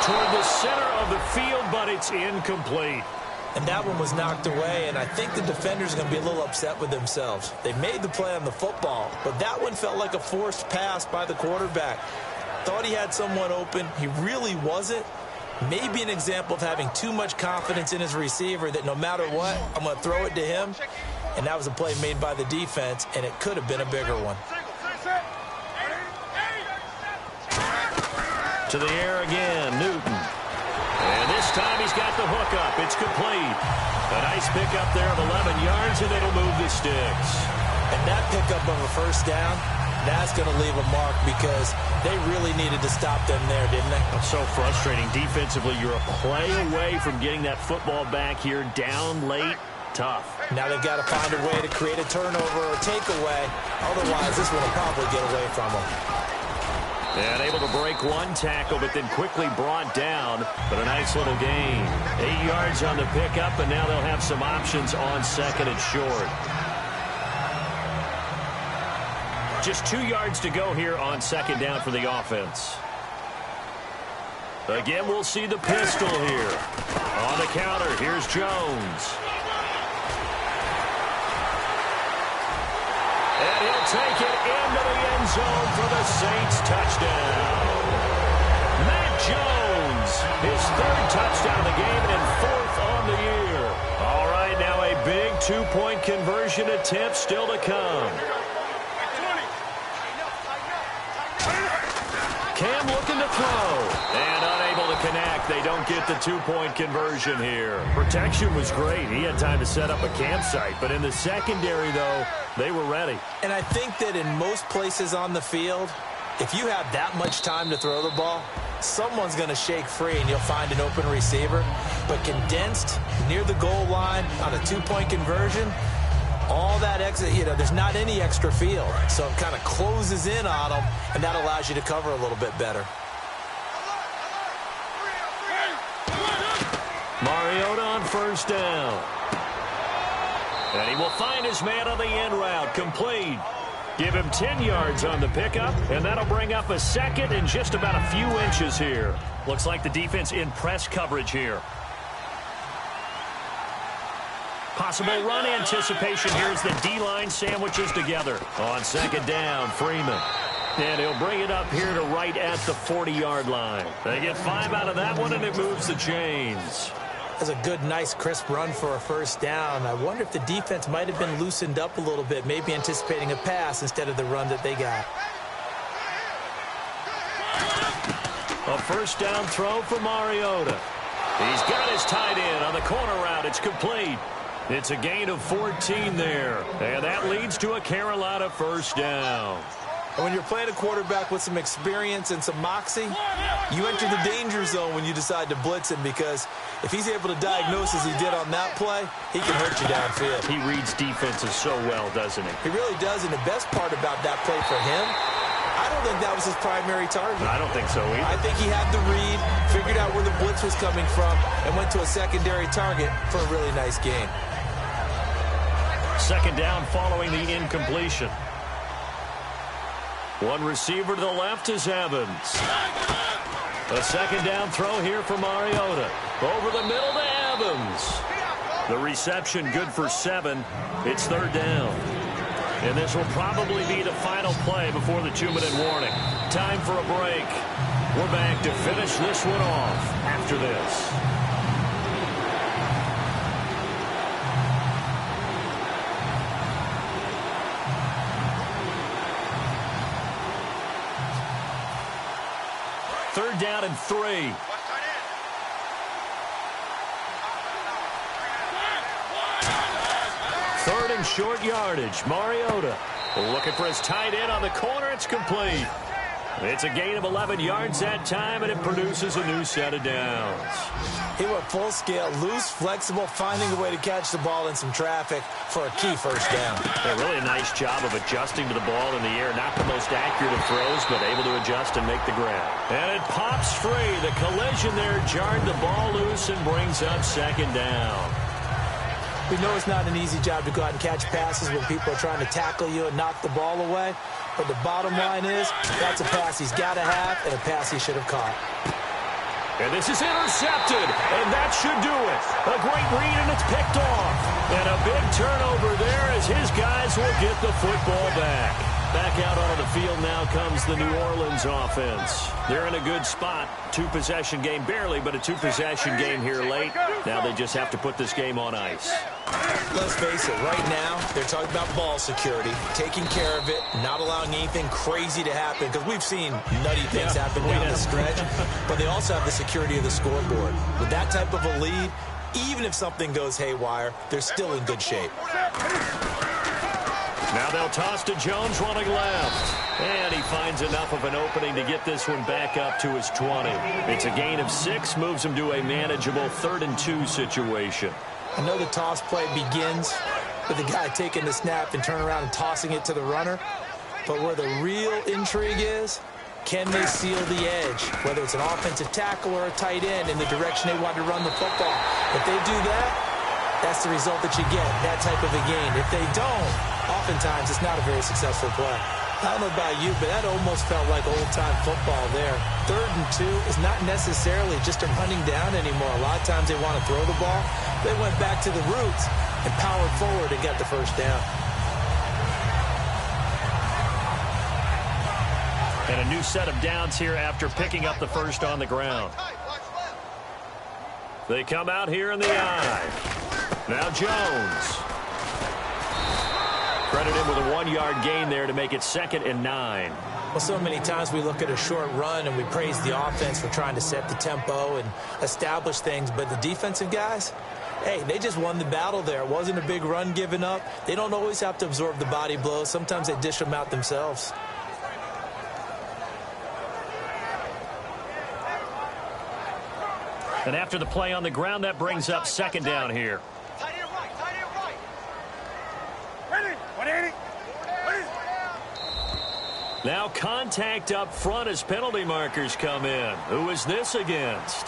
Speaker 1: Toward the center of the field, but it's incomplete.
Speaker 2: And that one was knocked away, and I think the defenders are going to be a little upset with themselves. They made the play on the football, but that one felt like a forced pass by the quarterback. Thought he had someone open. He really wasn't. Maybe an example of having too much confidence in his receiver that no matter what, I'm going to throw it to him. And that was a play made by the defense, and it could have been a bigger one.
Speaker 1: To the air again, Newton. And this time he's got the hook up. It's complete. A nice pickup there of 11 yards, and it'll move the sticks.
Speaker 2: And that pickup of a first down, that's going to leave a mark because they really needed to stop them there, didn't they?
Speaker 1: It's so frustrating. Defensively, you're a play away from getting that football back here down late. Tough.
Speaker 2: Now they've got to find a way to create a turnover or takeaway. Otherwise, this one will probably get away from them.
Speaker 1: And able to break one tackle, but then quickly brought down. But a nice little gain. 8 yards on the pickup, and now they'll have some options on second and short. Just 2 yards to go here on second down for the offense. Again, we'll see the pistol here. On the counter, here's Jones. And he'll take it into the end zone for the Saints touchdown. Matt Jones, his third touchdown of the game and fourth on the year. All right, now a big two-point conversion attempt still to come. Cam looking to throw. And unable to connect. They don't get the two-point conversion here. Protection was great. He had time to set up a campsite. But in the secondary, though, they were ready.
Speaker 2: And I think that in most places on the field, if you have that much time to throw the ball, someone's going to shake free and you'll find an open receiver. But condensed near the goal line on a two-point conversion, all that exit, there's not any extra field. So it kind of closes in on them, and that allows you to cover a little bit better.
Speaker 1: Mariota on first down. And he will find his man on the end route. Complete. Give him 10 yards on the pickup, and that'll bring up a second in just about a few inches here. Looks like the defense in press coverage here. Possible run anticipation here as the D-line sandwiches together. On second down, Freeman. And he'll bring it up here to right at the 40-yard line. They get 5 out of that one, and it moves the chains.
Speaker 2: That's a good, nice, crisp run for a first down. I wonder if the defense might have been loosened up a little bit, maybe anticipating a pass instead of the run that they got.
Speaker 1: A first down throw for Mariota. He's got his tight end on the corner route. It's complete. It's a gain of 14 there. And that leads to a Carolina first down.
Speaker 2: And when you're playing a quarterback with some experience and some moxie, you enter the danger zone when you decide to blitz him, because if he's able to diagnose as he did on that play, he can hurt you downfield.
Speaker 1: He reads defenses so well, doesn't he?
Speaker 2: He really does, and the best part about that play for him, I don't think that was his primary target.
Speaker 1: I don't think so either.
Speaker 2: I think he had the read, figured out where the blitz was coming from, and went to a secondary target for a really nice game.
Speaker 1: Second down following the incompletion. One receiver to the left is Evans. A second down throw here for Mariota. Over the middle to Evans. The reception good for 7. It's third down. And this will probably be the final play before the 2-minute warning. Time for a break. We're back to finish this one off after this. Third down and 3. Third and short yardage. Mariota looking for his tight end on the corner. It's complete. It's a gain of 11 yards that time, and it produces a new set of downs.
Speaker 2: He went full scale, loose, flexible, finding a way to catch the ball in some traffic for a key first down.
Speaker 1: Yeah, really a nice job of adjusting to the ball in the air. Not the most accurate of throws, but able to adjust and make the grab. And it pops free. The collision there jarred the ball loose and brings up second down.
Speaker 2: We know it's not an easy job to go out and catch passes when people are trying to tackle you and knock the ball away. But the bottom line is, that's a pass he's got to have and a pass he should have caught.
Speaker 1: And this is intercepted, and that should do it. A great read, and it's picked off. And a big turnover there as his guys will get the football back. Back out onto the field now comes the New Orleans offense. They're in a good spot. Two-possession game, barely, but a two-possession game here late. Now they just have to put this game on ice.
Speaker 2: Let's face it, right now, they're talking about ball security, taking care of it, not allowing anything crazy to happen, because we've seen nutty things happen down the stretch, but they also have the security of the scoreboard. With that type of a lead, even if something goes haywire, they're still in good shape.
Speaker 1: Now they'll toss to Jones running left. And he finds enough of an opening to get this one back up to his 20. It's a gain of 6, moves him to a manageable 3rd and 2 situation.
Speaker 2: I know the toss play begins with the guy taking the snap and turning around and tossing it to the runner. But where the real intrigue is, can they seal the edge? Whether it's an offensive tackle or a tight end in the direction they want to run the football. If they do that, that's the result that you get, that type of a gain. If they don't, oftentimes it's not a very successful play. I don't know about you, but that almost felt like old-time football there. 3rd and 2 is not necessarily just a running down anymore. A lot of times they want to throw the ball. They went back to the roots and powered forward and got the first down.
Speaker 1: And a new set of downs here after picking up the first on the ground. They come out here in the eye. Now Jones. Credit him with a 1-yard gain there to make it 2nd and 9.
Speaker 2: Well, so many times we look at a short run and we praise the offense for trying to set the tempo and establish things. But the defensive guys, hey, they just won the battle there. It wasn't a big run given up. They don't always have to absorb the body blows. Sometimes they dish them out themselves.
Speaker 1: And after the play on the ground, that brings up 2nd down here. Now contact up front as penalty markers come in. Who is this against?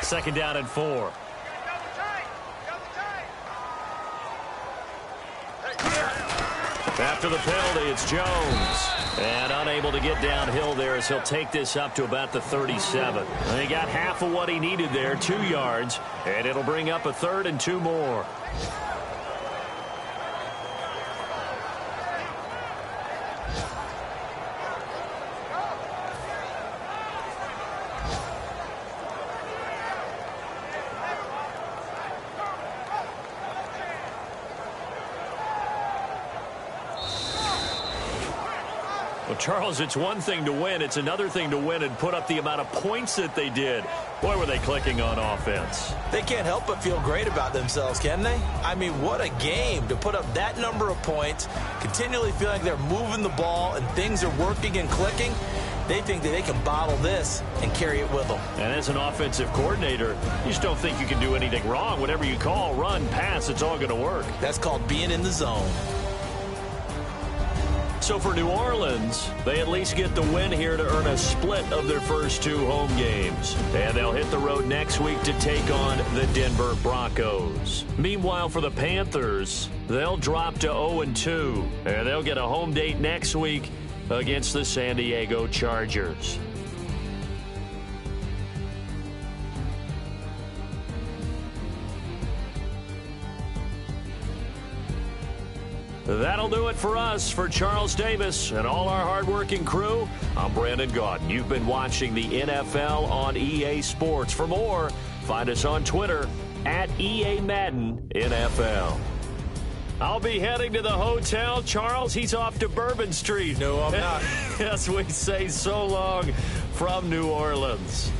Speaker 1: Second down and 4. After the penalty, it's Jones. And unable to get downhill there as he'll take this up to about the 37. And he got half of what he needed there, 2 yards. And it'll bring up a 3rd and 2 more. Well, Charles, it's one thing to win. It's another thing to win and put up the amount of points that they did. Boy, were they clicking on offense.
Speaker 2: They can't help but feel great about themselves, can they? I mean, what a game to put up that number of points, continually feel like they're moving the ball and things are working and clicking. They think that they can bottle this and carry it with them. And
Speaker 1: as an offensive coordinator, you just don't think you can do anything wrong. Whatever you call, run, pass, it's all going to work.
Speaker 2: That's called being in the zone.
Speaker 1: So for New Orleans, they at least get the win here to earn a split of their first 2 home games. And they'll hit the road next week to take on the Denver Broncos. Meanwhile, for the Panthers, they'll drop to 0-2. And they'll get a home date next week against the San Diego Chargers. That'll do it for us. For Charles Davis and all our hardworking crew, I'm Brandon Gaudin. You've been watching the NFL on EA Sports. For more, find us on Twitter at EA Madden NFL. I'll be heading to the hotel. Charles, he's off to Bourbon Street.
Speaker 2: No, I'm not.
Speaker 1: Yes, we say so long from New Orleans.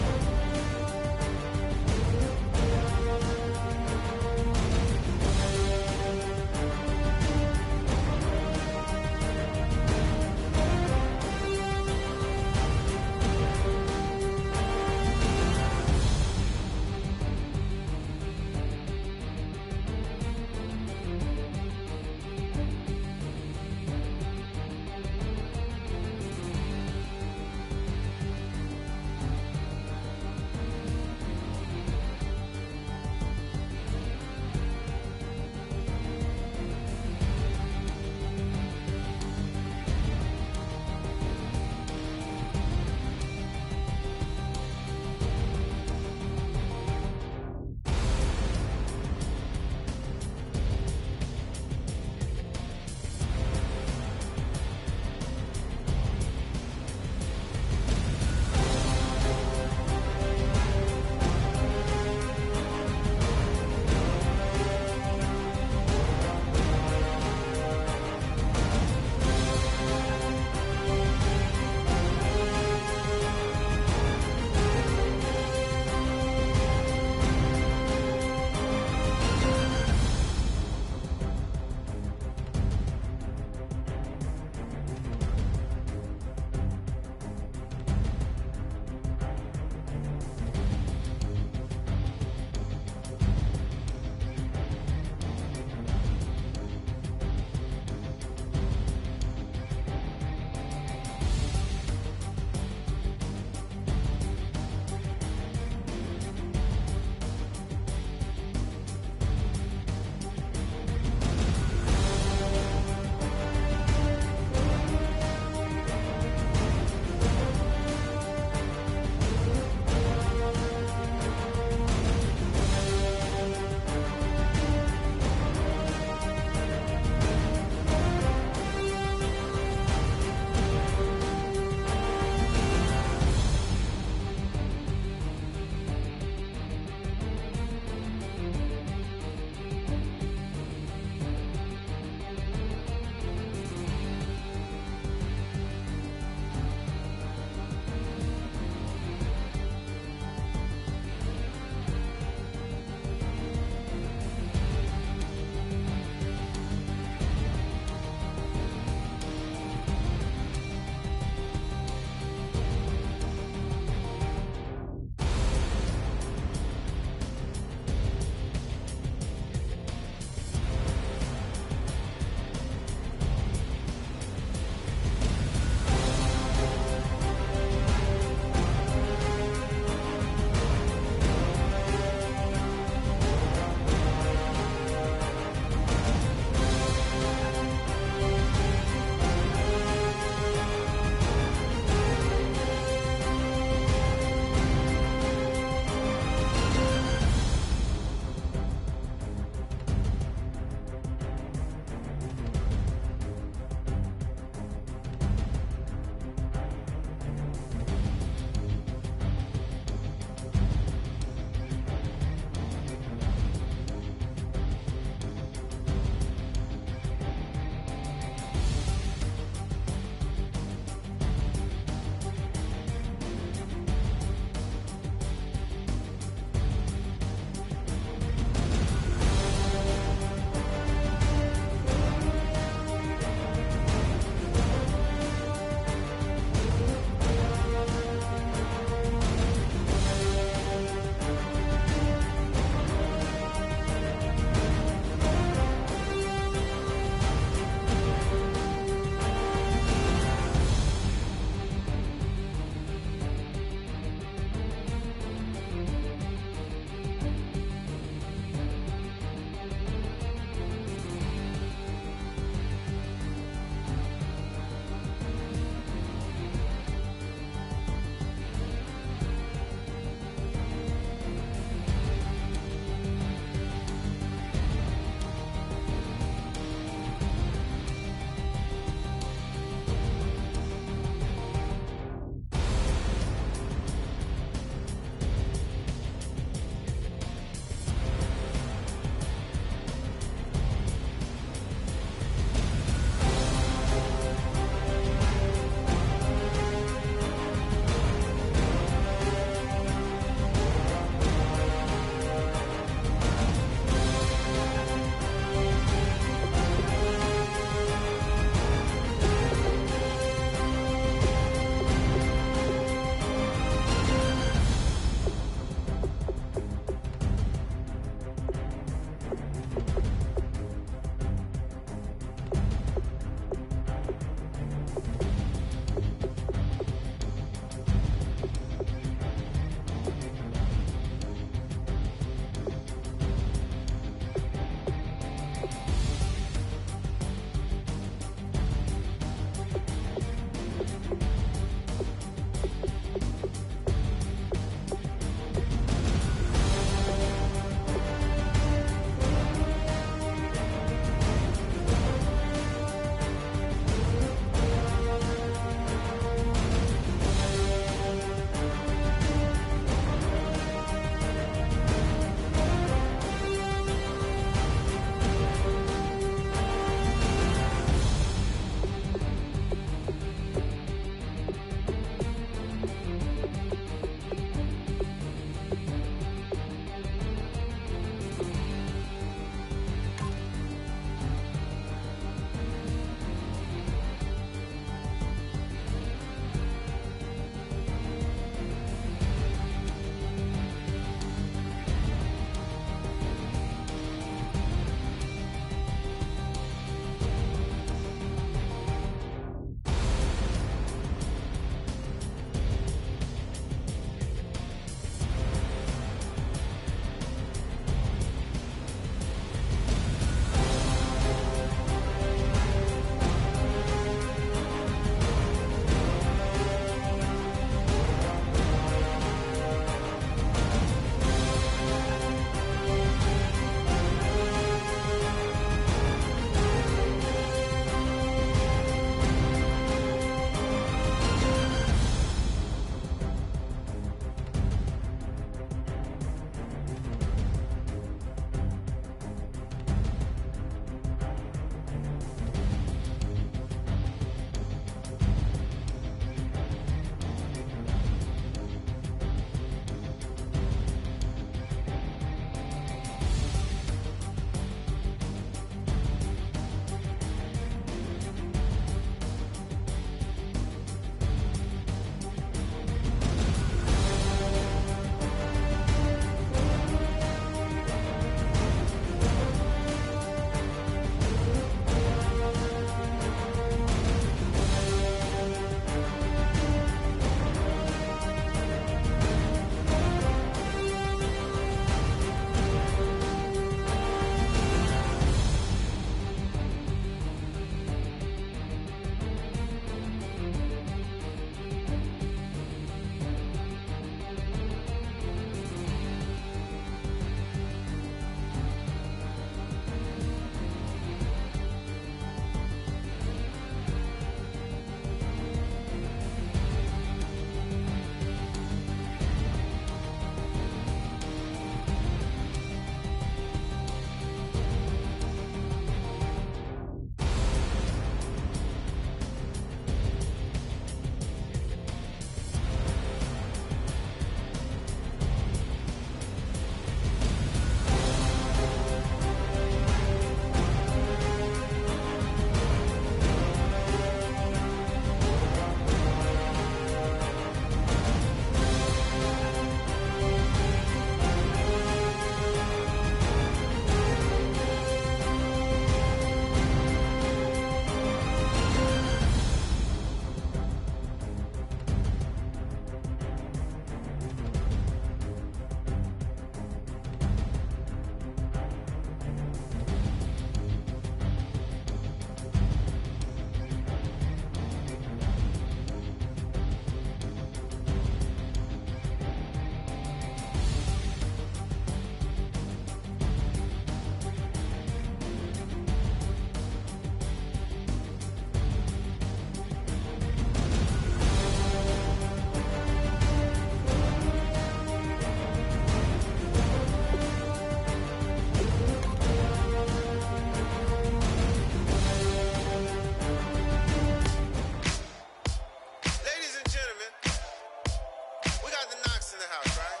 Speaker 4: in the house, right?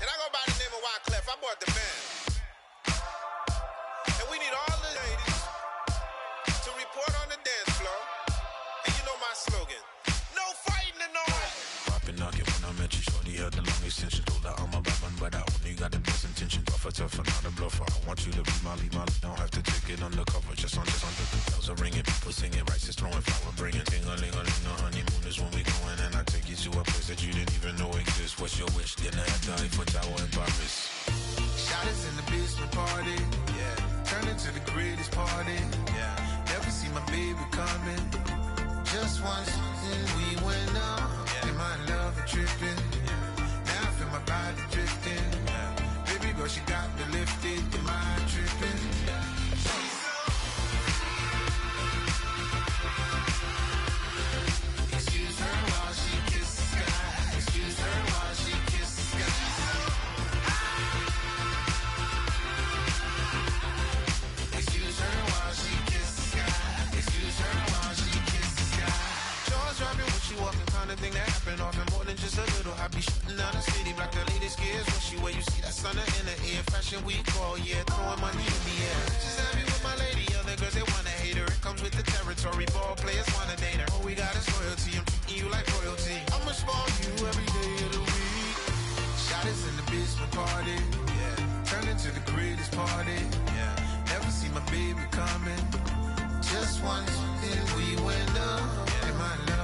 Speaker 4: And I go by the name of Wyclef. I bought the band. And we need all the ladies to report on the dance floor. And you know my slogan. No fighting in no way.
Speaker 5: Poppin' knockin' when I met you, shorty had the long extension. Told her I'm a bad man, but I only got the best intention. Tougher, not a bluffer. I want you to be Molly. Don't have to take it undercover. Just on the bells are ringing, people singing, rice is throwing, flower bringing. Ting-a-ling-a-ling, a honeymoon is when we going, and I take you to a place that you didn't even know exists. What's your wish? Dinner at the Eiffel Tower in Paris.
Speaker 6: Shot us in the basement party, yeah. Turn into the greatest party, yeah. Never see my baby coming. Just once, and we went up, yeah. In my love tripping, yeah. Now I feel my body drifting, yeah. Baby girl, she got me lifted, in my tripping, yeah. Excuse her while she kisses the sky. Excuse her while she kisses the sky. Excuse her while she kisses the sky. Excuse her while she kisses the sky. Jaws dropping when she walking, kind of thing that happen often. More than just a little. I be shooting down the city, black the latest gears. When she wear, you see that sun in the air. Fashion week all year, throwing money in the air. She's happy with my lady, other girls they wanna hate her. It comes with the territory, ball players wanna date her. All we got is loyalty, I'm treating you like royalty. I'ma spoil you every day of the week. Shot us in the basement party, yeah. Turn into the greatest party, yeah. Never see my baby coming. Just once, then we went up, yeah. In my love.